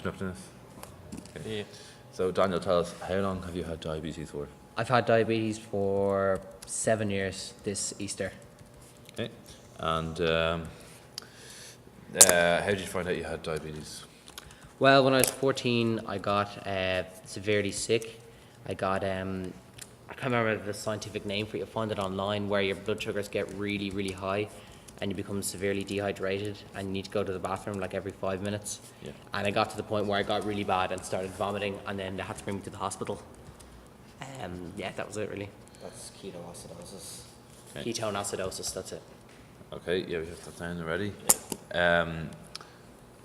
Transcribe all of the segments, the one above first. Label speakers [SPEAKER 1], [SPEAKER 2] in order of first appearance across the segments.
[SPEAKER 1] Up to this? Okay. Yeah. So Daniel, tell us, how long have you had diabetes for?
[SPEAKER 2] I've had diabetes for 7 years this Easter.
[SPEAKER 1] Okay. And how did you find out you had diabetes?
[SPEAKER 2] Well, when I was 14, I got severely sick. I got, I can't remember the scientific name for it, you'll find it online, where your blood sugars get really, really high and you become severely dehydrated and you need to go to the bathroom like every 5 minutes.
[SPEAKER 1] Yeah.
[SPEAKER 2] And I got to the point where I got really bad and started vomiting, and then they had to bring me to the hospital. Yeah, that was it really.
[SPEAKER 3] That's ketoacidosis.
[SPEAKER 1] Okay.
[SPEAKER 2] Ketone acidosis, that's it.
[SPEAKER 1] Okay, yeah, we have that down already.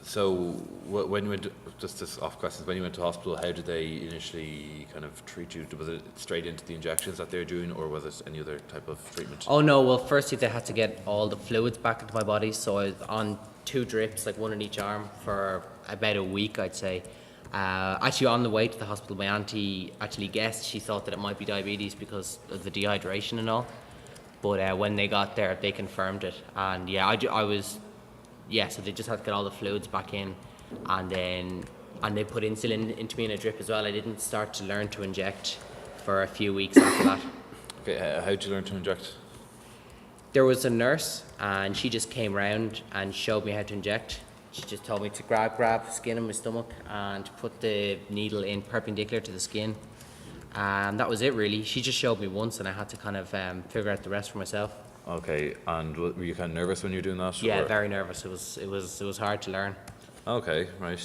[SPEAKER 1] So when you went, just this off questions, when you went to hospital, how did they initially kind of treat you? Was it straight into the injections that they were doing, or was it any other type of treatment?
[SPEAKER 2] Oh no, well firstly they had to get all the fluids back into my body, so I was on 2 drips, like one in each arm, for about a week I'd say. Actually on the way to the hospital, my auntie actually guessed, she thought that it might be diabetes because of the dehydration and all. But when they got there, they confirmed it, and yeah, I was, yeah, so they just had to get all the fluids back in, and they put insulin into me in a drip as well. I didn't start to learn to inject for a few weeks after that.
[SPEAKER 1] Okay, how did you learn to inject?
[SPEAKER 2] There was a nurse, and she just came round and showed me how to inject. She just told me to grab skin in my stomach and put the needle in perpendicular to the skin. And that was it really. She just showed me once and I had to kind of figure out the rest for myself.
[SPEAKER 1] Okay, and were you kind of nervous when you were doing that?
[SPEAKER 2] Yeah,
[SPEAKER 1] or?
[SPEAKER 2] very nervous. It was hard to learn.
[SPEAKER 1] Okay, right.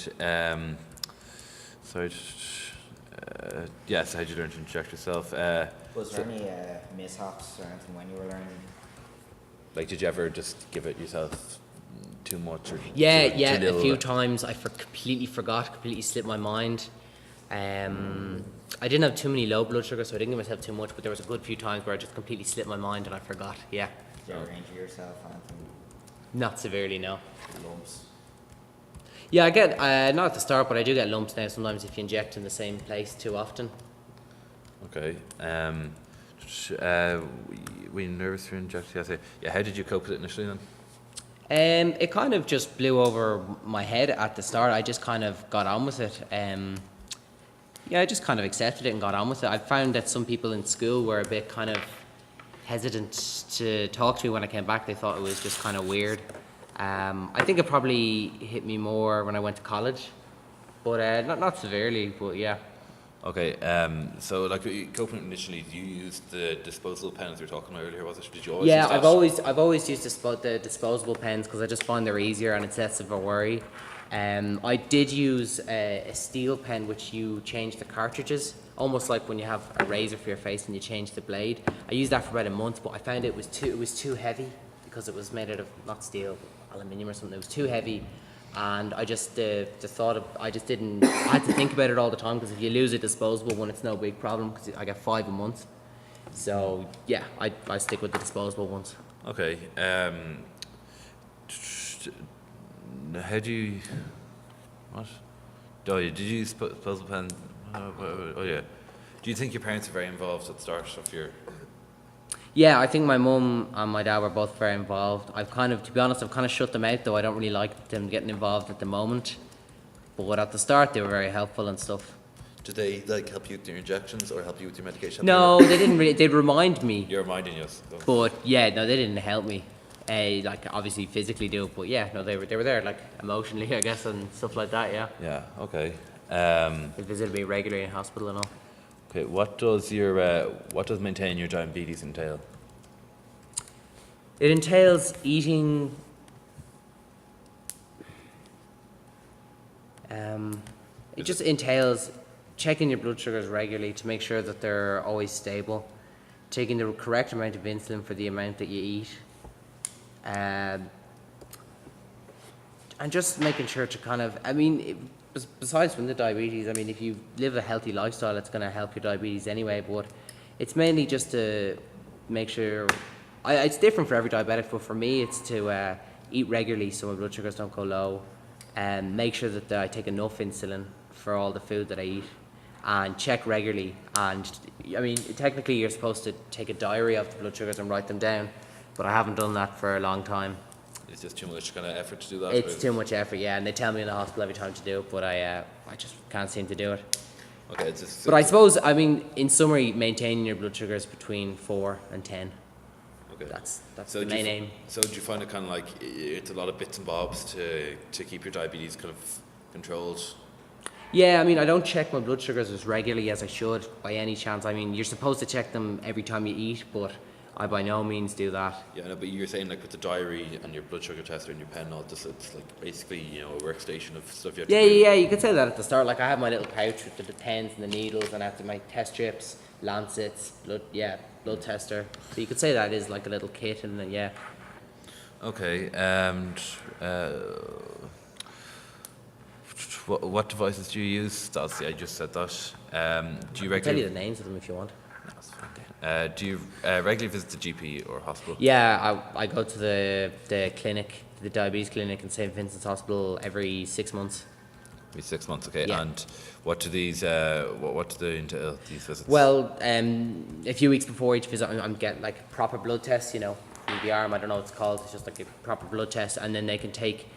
[SPEAKER 1] So yes, how did you learn to inject yourself?
[SPEAKER 3] Was there any mishaps or anything when you were learning?
[SPEAKER 1] Like, did you ever just give it yourself too much? Or
[SPEAKER 2] Yeah,
[SPEAKER 1] too
[SPEAKER 2] yeah,
[SPEAKER 1] little?
[SPEAKER 2] a few times I completely forgot, completely slipped my mind. I didn't have too many low blood sugar, so I didn't give myself too much, but there was a good few times where I just completely slipped my mind and I forgot, yeah.
[SPEAKER 3] Did you ever injure yourself or anything?
[SPEAKER 2] Not severely, no.
[SPEAKER 3] Lumps?
[SPEAKER 2] Yeah, I get, not at the start, but I do get lumps now sometimes if you inject in the same place too often.
[SPEAKER 1] Okay. Were you nervous to inject? Yeah, how did you cope with it initially then?
[SPEAKER 2] It kind of just blew over my head at the start. I just kind of got on with it. Yeah, I just kind of accepted it and got on with it. I found that some people in school were a bit kind of hesitant to talk to me when I came back. They thought it was just kind of weird. I think it probably hit me more when I went to college, but not severely, but yeah.
[SPEAKER 1] Okay, so like coping initially, you used the disposable pens we were talking about earlier, was it? Did you always use that?
[SPEAKER 2] I've always used the disposable pens because I just find they're easier and it's less of a worry. I did use a steel pen which you change the cartridges, almost like when you have a razor for your face and you change the blade. I used that for about a month, but I found it was too heavy because it was made out of not steel, aluminium or something. It was too heavy. And I just I had to think about it all the time, because if you lose a disposable one, it's no big problem because I get 5 a month. So yeah, I stick with the disposable ones.
[SPEAKER 1] Okay. How do you? What? Oh, yeah, did you use disposable pen? Oh yeah. Do you think your parents are very involved at the start of your?
[SPEAKER 2] Yeah, I think my mum and my dad were both very involved. To be honest, I've kind of shut them out though. I don't really like them getting involved at the moment. But at the start, they were very helpful and stuff.
[SPEAKER 1] Did they like help you with your injections or help you with your medication?
[SPEAKER 2] No, they didn't really. They'd remind me.
[SPEAKER 1] You're reminding us.
[SPEAKER 2] But yeah, no, they didn't help me. Like obviously physically do, but yeah, no, they were there like emotionally, I guess, and stuff like that. Yeah.
[SPEAKER 1] Yeah. Okay.
[SPEAKER 2] They visited me regularly in hospital and all.
[SPEAKER 1] Okay. What does maintaining your diabetes entail?
[SPEAKER 2] It entails eating. It just entails checking your blood sugars regularly to make sure that they're always stable, taking the correct amount of insulin for the amount that you eat, and just making sure to kind of, besides from the diabetes, if you live a healthy lifestyle, it's going to help your diabetes anyway, but it's mainly just to make sure, it's different for every diabetic, but for me it's to eat regularly so my blood sugars don't go low, and make sure that I take enough insulin for all the food that I eat, and check regularly. And technically you're supposed to take a diary of the blood sugars and write them down, but I haven't done that for a long time.
[SPEAKER 1] It's just too much kind of effort to do that.
[SPEAKER 2] It's
[SPEAKER 1] or-
[SPEAKER 2] too much effort, yeah, and they tell me in the hospital every time to do it, but I just can't seem to do it.
[SPEAKER 1] Okay, it's just.
[SPEAKER 2] But I suppose, I mean, in summary, maintaining your blood sugar is between 4 and 10.
[SPEAKER 1] Okay.
[SPEAKER 2] That's
[SPEAKER 1] So
[SPEAKER 2] the
[SPEAKER 1] do you
[SPEAKER 2] main
[SPEAKER 1] f-
[SPEAKER 2] aim.
[SPEAKER 1] So do you find it kind of like it's a lot of bits and bobs to keep your diabetes kind of controlled?
[SPEAKER 2] Yeah, I mean, I don't check my blood sugars as regularly as I should by any chance. I mean, you're supposed to check them every time you eat, but I by no means do that.
[SPEAKER 1] Yeah, no, but you're saying like with the diary and your blood sugar tester and your pen, and all this, it's like basically a workstation of stuff you have to
[SPEAKER 2] Yeah,
[SPEAKER 1] do.
[SPEAKER 2] yeah, yeah, you could say that at the start. Like, I have my little pouch with the pens and the needles, and after my test strips, lancets, blood tester. So you could say that is like a little kit, and yeah.
[SPEAKER 1] Okay, and what devices do you use? Obviously, I just said that. Do you
[SPEAKER 2] I'll tell you
[SPEAKER 1] regularly?
[SPEAKER 2] the names of them if you want.
[SPEAKER 1] No, that's fine. Do you regularly visit the GP or hospital?
[SPEAKER 2] Yeah, I go to the clinic, the diabetes clinic in St. Vincent's Hospital every 6 months.
[SPEAKER 1] Every 6 months, okay.
[SPEAKER 2] Yeah.
[SPEAKER 1] And what do these? What do they entail? These visits?
[SPEAKER 2] Well, a few weeks before each visit, I'm getting like proper blood tests, through the arm. I don't know what it's called. It's just like a proper blood test, and then they can take.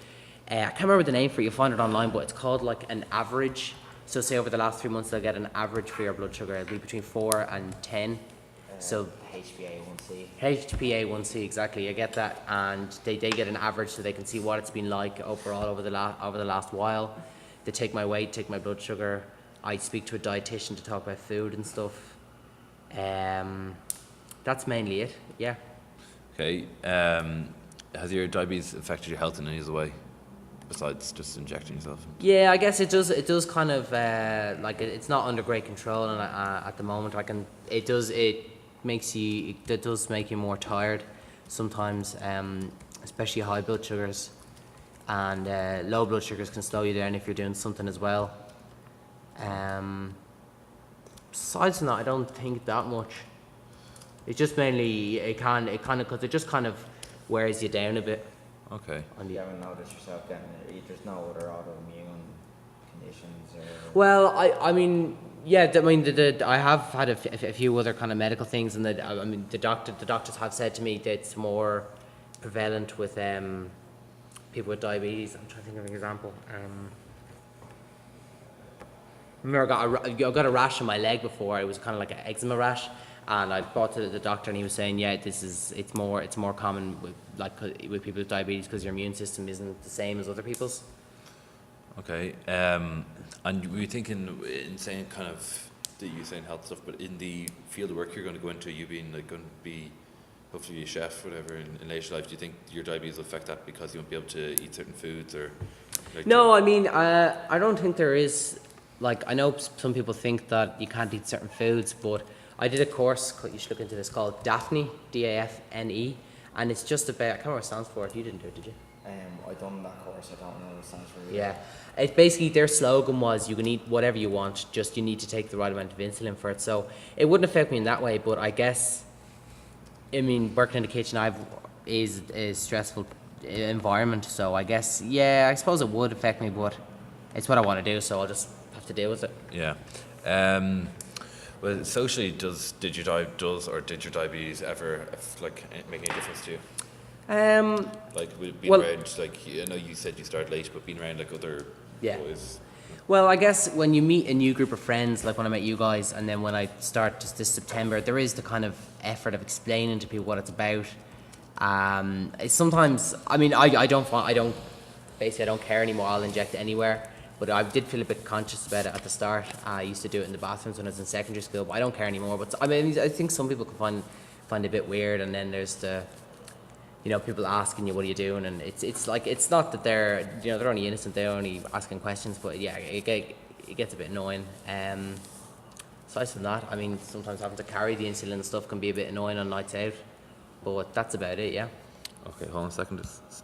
[SPEAKER 2] I can't remember the name for it. You'll find it online, but it's called like an average. So say over the last 3 months, they'll get an average for your blood sugar. It'll be between 4 and 10. So
[SPEAKER 3] HbA1c.
[SPEAKER 2] HbA1c, exactly. I get that, and they get an average, so they can see what it's been like overall over the last while. They take my weight, take my blood sugar. I speak to a dietitian to talk about food and stuff. That's mainly it. Yeah.
[SPEAKER 1] Okay. Has your diabetes affected your health in any other way, besides just injecting yourself?
[SPEAKER 2] Yeah, I guess it does. It does kind of it's not under great control, and at the moment, it does make you more tired sometimes, especially high blood sugars, and low blood sugars can slow you down if you're doing something as well. Besides that, I don't think that much. It's just mainly because it just kind of wears you down a bit.
[SPEAKER 1] Okay.
[SPEAKER 2] On
[SPEAKER 3] You
[SPEAKER 2] the,
[SPEAKER 3] haven't noticed yourself getting it? There's no other autoimmune conditions or...
[SPEAKER 2] well, I mean, yeah, I have had a few other kind of medical things, and the doctors have said to me that it's more prevalent with people with diabetes. I'm trying to think of an example. Remember, I got a rash on my leg before. It was kind of like an eczema rash, and I brought to the doctor, and he was saying, yeah, it's more common with people with diabetes because your immune system isn't the same as other people's.
[SPEAKER 1] Okay. And were you thinking in saying kind of the you saying health stuff, but in the field of work you're going to go into, you being like going to be hopefully a chef, whatever, in later life, do you think your diabetes will affect that because you won't be able to eat certain foods or? Like
[SPEAKER 2] No, I mean, I don't think there is. Like, I know some people think that you can't eat certain foods, but I did a course, you should look into this, called DAFNE, DAFNE, and it's just about, I can't remember what it stands for. You didn't do it, did you?
[SPEAKER 3] I done that course, I don't know what it stands for.
[SPEAKER 2] Yeah. It's basically, their slogan was, you can eat whatever you want, just you need to take the right amount of insulin for it. So it wouldn't affect me in that way, but I guess, I mean, working in the kitchen is a stressful environment, so I guess, yeah, I suppose it would affect me, but it's what I want to do, so I'll just have to deal with it.
[SPEAKER 1] Yeah. Well, socially, did your diabetes ever make any difference to you? Like being
[SPEAKER 2] Well-
[SPEAKER 1] around, like I know you said you started late, but being around like other
[SPEAKER 2] Yeah.
[SPEAKER 1] boys.
[SPEAKER 2] Well, I guess when you meet a new group of friends, like when I met you guys, and then when I start just this September, there is the kind of effort of explaining to people what it's about. It's sometimes, I mean, I don't care anymore. I'll inject it anywhere. But I did feel a bit conscious about it at the start. I used to do it in the bathrooms when I was in secondary school, but I don't care anymore. But I mean, I think some people can find it a bit weird, and then there's the, people asking you, what are you doing? And it's like, it's not that they're only innocent, they're only asking questions, but yeah, it gets a bit annoying. Aside from that, I mean, sometimes having to carry the insulin and stuff can be a bit annoying on nights out, but that's about it, yeah.
[SPEAKER 1] Okay, hold on a second. Just stop.